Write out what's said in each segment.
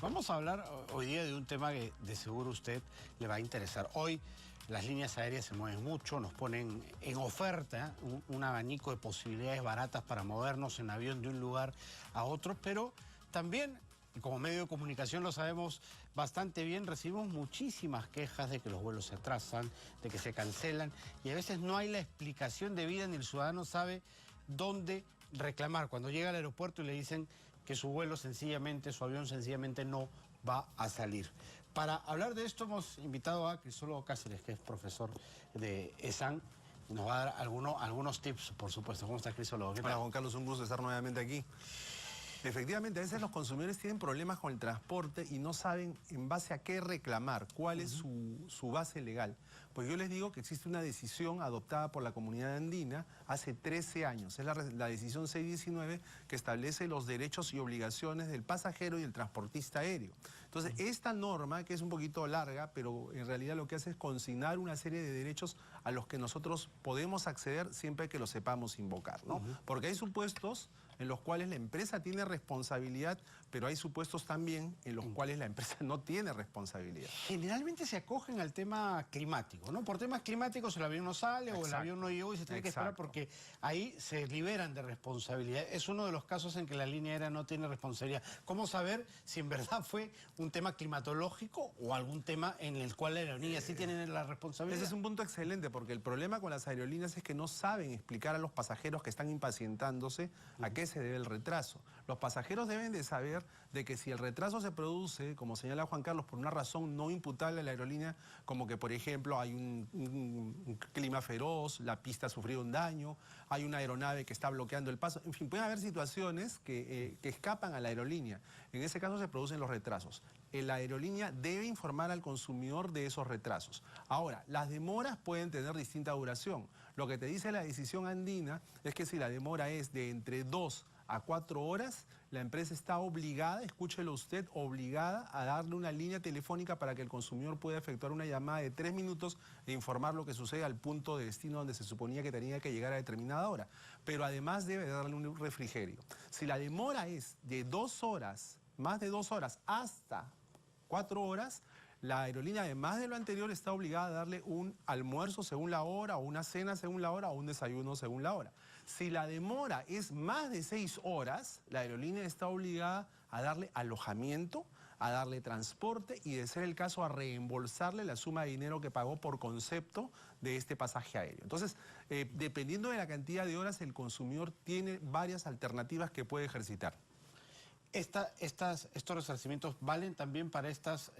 Vamos a hablar hoy día de un tema que de seguro a usted le va a interesar. Hoy las líneas aéreas se mueven mucho, nos ponen en oferta un abanico de posibilidades baratas para movernos en avión de un lugar a otro, pero también, y como medio de comunicación lo sabemos bastante bien, recibimos muchísimas quejas de que los vuelos se atrasan, de que se cancelan, y a veces no hay la explicación debida ni el ciudadano sabe dónde reclamar. Cuando llega al aeropuerto y le dicen que su vuelo sencillamente, su avión sencillamente no va a salir. Para hablar de esto hemos invitado a Crisólogo Cáceres, que es profesor de ESAN. Nos va a dar algunos tips, por supuesto. ¿Cómo está, Crisólogo? Hola, Juan Carlos, un gusto estar nuevamente aquí. Efectivamente, a veces los consumidores tienen problemas con el transporte y no saben en base a qué reclamar, cuál es su base legal. Pues yo les digo que existe una decisión adoptada por la Comunidad Andina hace 13 años. Es la decisión 619 que establece los derechos y obligaciones del pasajero y el transportista aéreo. Entonces, esta norma, que es un poquito larga, pero en realidad lo que hace es consignar una serie de derechos a los que nosotros podemos acceder siempre que los sepamos invocar, ¿no? Porque hay supuestos en los cuales la empresa tiene responsabilidad, pero hay supuestos también en los cuales la empresa no tiene responsabilidad. Generalmente se acogen al tema climático, ¿no? Por temas climáticos el avión no sale. Exacto. O el avión no llegó y se tiene que esperar porque ahí se liberan de responsabilidad. Es uno de los casos en que la línea aérea no tiene responsabilidad. ¿Cómo saber si en verdad fue un tema climatológico o algún tema en el cual la aerolínea sí tiene la responsabilidad? Ese es un punto excelente, porque el problema con las aerolíneas es que no saben explicar a los pasajeros que están impacientándose a qué se debe el retraso. Los pasajeros deben de saber de que si el retraso se produce, como señala Juan Carlos, por una razón no imputable a la aerolínea, como que por ejemplo hay un clima feroz, la pista ha sufrido un daño, hay una aeronave que está bloqueando el paso, en fin, pueden haber situaciones que escapan a la aerolínea. En ese caso se producen los retrasos. La aerolínea debe informar al consumidor de esos retrasos. Ahora, las demoras pueden tener distinta duración. Lo que te dice la decisión andina es que si la demora es de entre 2 a 4 horas, la empresa está obligada, escúchelo usted, obligada a darle una línea telefónica para que el consumidor pueda efectuar una llamada de 3 minutos e informar lo que sucede al punto de destino donde se suponía que tenía que llegar a determinada hora. Pero además debe darle un refrigerio. Si la demora es de 2 horas, más de 2 horas, hasta 4 horas, la aerolínea, además de lo anterior, está obligada a darle un almuerzo según la hora, o una cena según la hora, o un desayuno según la hora. Si la demora es más de 6 horas, la aerolínea está obligada a darle alojamiento, a darle transporte y, de ser el caso, a reembolsarle la suma de dinero que pagó por concepto de este pasaje aéreo. Entonces, dependiendo de la cantidad de horas, el consumidor tiene varias alternativas que puede ejercitar. Estos resarcimientos valen también para estas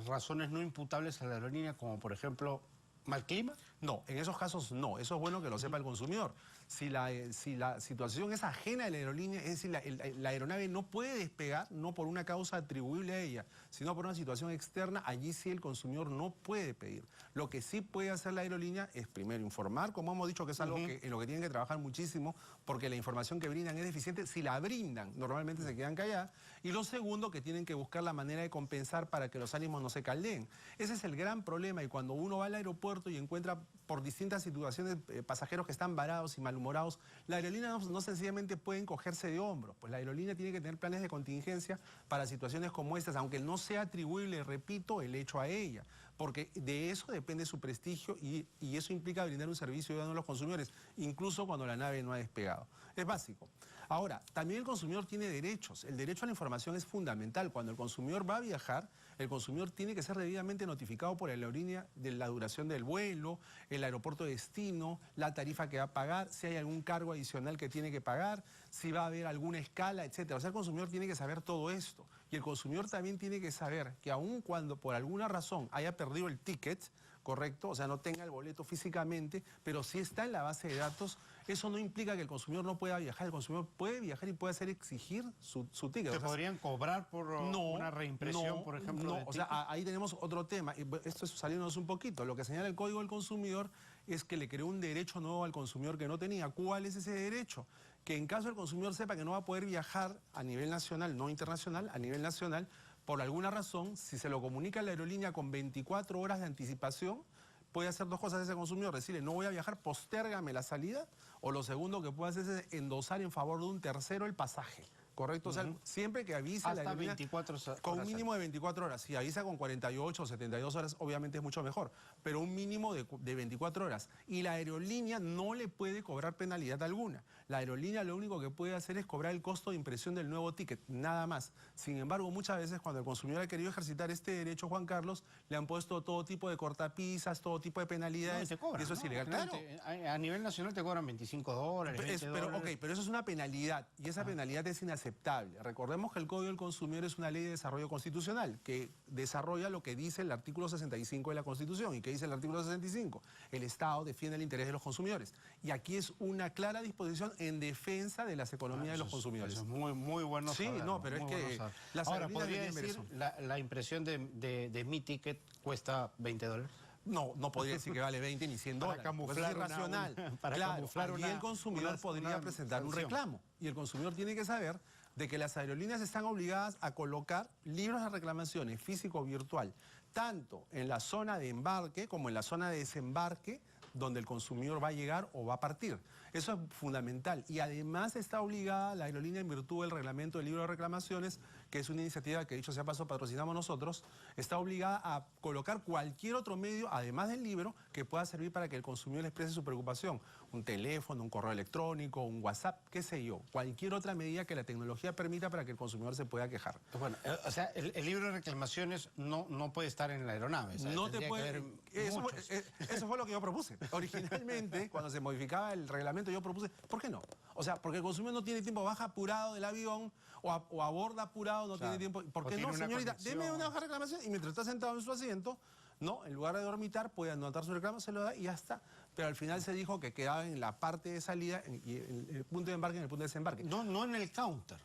razones no imputables a la aerolínea, como por ejemplo mal clima. No, en esos casos no. Eso es bueno que lo sepa el consumidor. Si la situación es ajena a la aerolínea, es decir, la aeronave no puede despegar, no por una causa atribuible a ella, sino por una situación externa, allí sí el consumidor no puede pedir. Lo que sí puede hacer la aerolínea es primero informar, como hemos dicho, que es algo en lo que tienen que trabajar muchísimo, porque la información que brindan es deficiente. Si la brindan, normalmente se quedan calladas. Y lo segundo, que tienen que buscar la manera de compensar para que los ánimos no se caldeen. Ese es el gran problema, y cuando uno va al aeropuerto y encuentra por distintas situaciones pasajeros que están varados y malhumorados, la aerolínea no sencillamente puede encogerse de hombros. Pues la aerolínea tiene que tener planes de contingencia para situaciones como estas, aunque no sea atribuible, repito, el hecho a ella, porque de eso depende su prestigio y eso implica brindar un servicio a los consumidores, incluso cuando la nave no ha despegado. Es básico. Ahora, también el consumidor tiene derechos. El derecho a la información es fundamental. Cuando el consumidor va a viajar, el consumidor tiene que ser debidamente notificado por la aerolínea de la duración del vuelo, el aeropuerto de destino, la tarifa que va a pagar, si hay algún cargo adicional que tiene que pagar, si va a haber alguna escala, etc. O sea, el consumidor tiene que saber todo esto. Y el consumidor también tiene que saber que aun cuando por alguna razón haya perdido el ticket, correcto, o sea, no tenga el boleto físicamente, pero sí está en la base de datos, eso no implica que el consumidor no pueda viajar. El consumidor puede viajar y puede hacer exigir su ticket. ¿Se podrían cobrar por una reimpresión, por ejemplo? No, o sea, ahí tenemos otro tema. Esto es saliéndonos un poquito. Lo que señala el Código del Consumidor es que le creó un derecho nuevo al consumidor que no tenía. ¿Cuál es ese derecho? Que en caso el consumidor sepa que no va a poder viajar a nivel nacional, no internacional, a nivel nacional, por alguna razón, si se lo comunica a la aerolínea con 24 horas de anticipación, puede hacer dos cosas ese consumidor: decirle, no voy a viajar, postérgame la salida, o lo segundo que puede hacer es endosar en favor de un tercero el pasaje. ¿correcto? O sea, siempre que avisa la Hasta aerolínea... 24 horas. Con un mínimo de 24 horas. Si avisa con 48 o 72 horas, obviamente es mucho mejor. Pero un mínimo de 24 horas. Y la aerolínea no le puede cobrar penalidad alguna. La aerolínea lo único que puede hacer es cobrar el costo de impresión del nuevo ticket, nada más. Sin embargo, muchas veces cuando el consumidor ha querido ejercitar este derecho, Juan Carlos, le han puesto todo tipo de cortapisas, todo tipo de penalidades. No, y te cobran, y eso es ¿no? ilegal. Claro. A nivel nacional te cobran 25 dólares, 20 dólares. Pero eso es una penalidad y esa penalidad es inaceptable. Recordemos que el Código del Consumidor es una ley de desarrollo constitucional que desarrolla lo que dice el artículo 65 de la Constitución. ¿Y qué dice el artículo 65? El Estado defiende el interés de los consumidores. Y aquí es una clara disposición en defensa de las economías de los consumidores. Eso es muy bueno Sí, saberlo, no, pero es que bueno las ahora, aerolíneas ¿podría deberían ver decir eso. la impresión de mi ticket cuesta 20 dólares? No, no podría decir que vale 20 ni 100 Para dólares. camuflar porque eso es irracional. para claro, camuflar allí una- el consumidor una- podría una presentar un sanción. reclamo. Y el consumidor tiene que saber de que las aerolíneas están obligadas a colocar libros de reclamaciones físico o virtual, tanto en la zona de embarque como en la zona de desembarque, donde el consumidor va a llegar o va a partir. Eso es fundamental. Y además está obligada la aerolínea en virtud del reglamento del libro de reclamaciones, que es una iniciativa que, dicho sea paso, patrocinamos nosotros, está obligada a colocar cualquier otro medio, además del libro, que pueda servir para que el consumidor exprese su preocupación. Un teléfono, un correo electrónico, un WhatsApp, qué sé yo. Cualquier otra medida que la tecnología permita para que el consumidor se pueda quejar. Bueno, o sea, el libro de reclamaciones no puede estar en la aeronave. ¿Sabes? No te Tendría que puede... haber muchos. Eso fue lo que yo propuse. Originalmente, cuando se modificaba el reglamento, yo propuse, ¿por qué no? O sea, porque el consumidor no tiene tiempo, baja apurado del avión o aborda apurado, no tiene tiempo. ¿Por qué no, señorita? Deme una hoja de reclamación y mientras está sentado en su asiento, no, en lugar de dormitar, puede anotar su reclamo, se lo da y ya está. Pero al final se dijo que quedaba en la parte de salida y en el punto de embarque y en el punto de desembarque. No en el counter.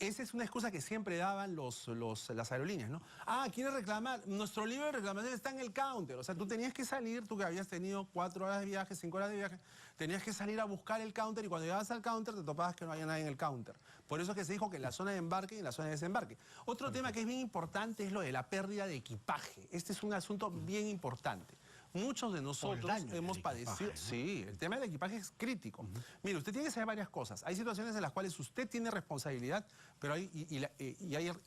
Esa es una excusa que siempre daban las aerolíneas, ¿no? Ah, ¿quieres reclamar? Nuestro libro de reclamación está en el counter. O sea, tú tenías que salir, tú que habías tenido 4 horas de viaje, 5 horas de viaje, tenías que salir a buscar el counter y cuando llegabas al counter te topabas que no había nadie en el counter. Por eso es que se dijo que en la zona de embarque y en la zona de desembarque. Otro tema que es bien importante es lo de la pérdida de equipaje. Este es un asunto bien importante. Muchos de nosotros hemos padecido... ¿no? Sí, el tema del equipaje es crítico. Mire, usted tiene que saber varias cosas. Hay situaciones en las cuales usted tiene responsabilidad, pero hay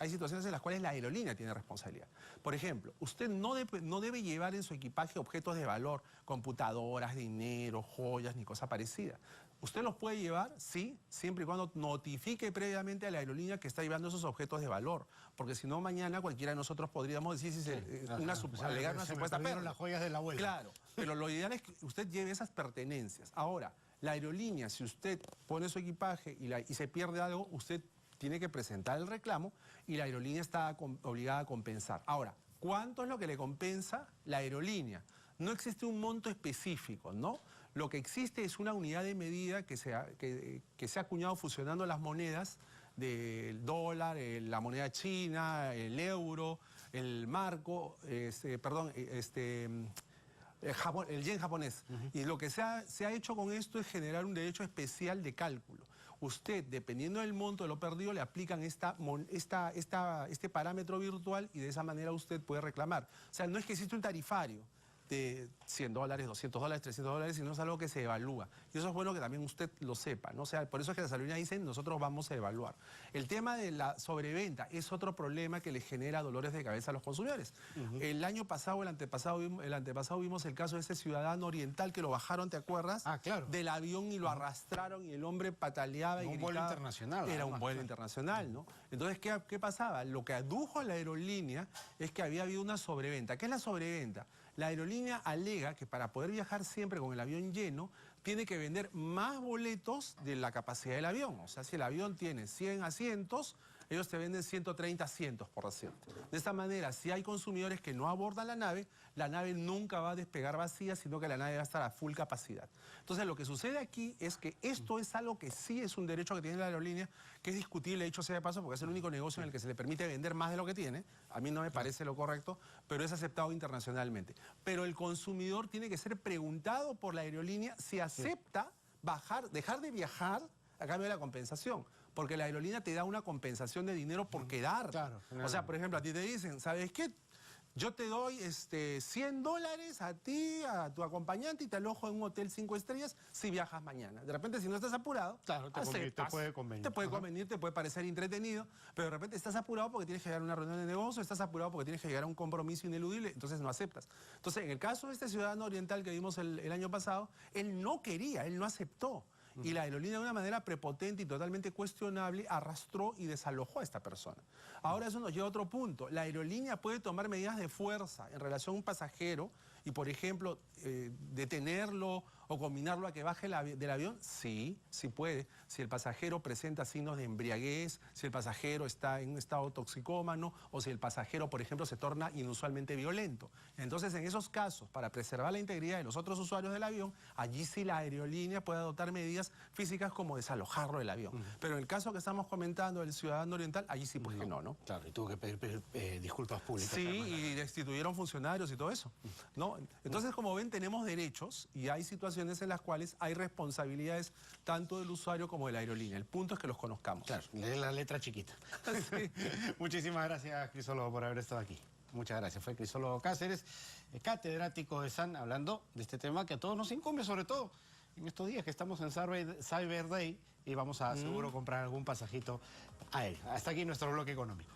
situaciones en las cuales la aerolínea tiene responsabilidad. Por ejemplo, usted no debe llevar en su equipaje objetos de valor, computadoras, dinero, joyas, ni cosa parecida. Usted los puede llevar, sí, siempre y cuando notifique previamente a la aerolínea que está llevando esos objetos de valor. Porque si no, mañana cualquiera de nosotros podríamos decir alegar una supuesta pérdida. Las joyas de la abuela. Claro, pero lo ideal es que usted lleve esas pertenencias. Ahora, la aerolínea, si usted pone su equipaje y se pierde algo, usted tiene que presentar el reclamo y la aerolínea está obligada a compensar. Ahora, ¿cuánto es lo que le compensa la aerolínea? No existe un monto específico, ¿no? Lo que existe es una unidad de medida que se ha acuñado fusionando las monedas del dólar, la moneda china, el euro, el marco, el yen japonés. Y lo que se ha hecho con esto es generar un derecho especial de cálculo. Usted, dependiendo del monto de lo perdido, le aplican este parámetro virtual y de esa manera usted puede reclamar. O sea, no es que existe un tarifario de 100 dólares, 200 dólares, 300 dólares, sino es algo que se evalúa. Y eso es bueno que también usted lo sepa, ¿no? O sea, por eso es que las aerolíneas dicen, nosotros vamos a evaluar. El tema de la sobreventa es otro problema que le genera dolores de cabeza a los consumidores. El año pasado, el antepasado vimos el caso de ese ciudadano oriental que lo bajaron, ¿te acuerdas? Ah, claro. Del avión y lo arrastraron y el hombre pataleaba y gritaba. Un vuelo internacional. Era un vuelo internacional, ¿no? Entonces, ¿qué pasaba? Lo que adujo a la aerolínea es que había habido una sobreventa. ¿Qué es la sobreventa? La aerolínea alega que para poder viajar siempre con el avión lleno, tiene que vender más boletos de la capacidad del avión. O sea, si el avión tiene 100 asientos, ellos te venden 130 asientos por asiento. De esta manera, si hay consumidores que no abordan la nave nunca va a despegar vacía, sino que la nave va a estar a full capacidad. Entonces, lo que sucede aquí es que esto es algo que sí es un derecho que tiene la aerolínea, que es discutible, dicho sea de paso, porque es el único negocio en el que se le permite vender más de lo que tiene. A mí no me parece lo correcto, pero es aceptado internacionalmente. Pero el consumidor tiene que ser preguntado por la aerolínea si acepta dejar de viajar a cambio de la compensación. Porque la aerolínea te da una compensación de dinero por quedar. Claro, o sea, por ejemplo, a ti te dicen, ¿sabes qué? yo te doy $100 a ti, a tu acompañante, y te alojo en un hotel 5 estrellas si viajas mañana. De repente, si no estás apurado, Claro, te puede convenir. Te puede convenir, te puede parecer entretenido, pero de repente estás apurado porque tienes que llegar a una reunión de negocio, estás apurado porque tienes que llegar a un compromiso ineludible, entonces no aceptas. Entonces, en el caso de este ciudadano oriental que vimos el año pasado, él no quería, él no aceptó. Y la aerolínea, de una manera prepotente y totalmente cuestionable, arrastró y desalojó a esta persona. Ahora eso nos lleva a otro punto. La aerolínea puede tomar medidas de fuerza en relación a un pasajero y, por ejemplo, detenerlo o combinarlo a que baje del avión. Sí, sí puede. Si el pasajero presenta signos de embriaguez, si el pasajero está en un estado toxicómano o si el pasajero, por ejemplo, se torna inusualmente violento. Entonces, en esos casos, para preservar la integridad de los otros usuarios del avión, allí sí la aerolínea puede adoptar medidas físicas como desalojarlo del avión. Pero en el caso que estamos comentando del ciudadano oriental, allí sí pues que no. Claro, y tuvo que pedir disculpas públicas. Sí, y destituyeron funcionarios y todo eso, ¿no? Entonces, como ven, tenemos derechos y hay situaciones en las cuales hay responsabilidades tanto del usuario como de la aerolínea. El punto es que los conozcamos. Claro, lee la letra chiquita. Sí. Muchísimas gracias, Crisólogo, por haber estado aquí. Muchas gracias. Fue Crisólogo Cáceres, catedrático de SAN, hablando de este tema que a todos nos incumbe, sobre todo en estos días que estamos en Cyber Day y vamos a seguro comprar algún pasajito aéreo. Hasta aquí nuestro bloque económico.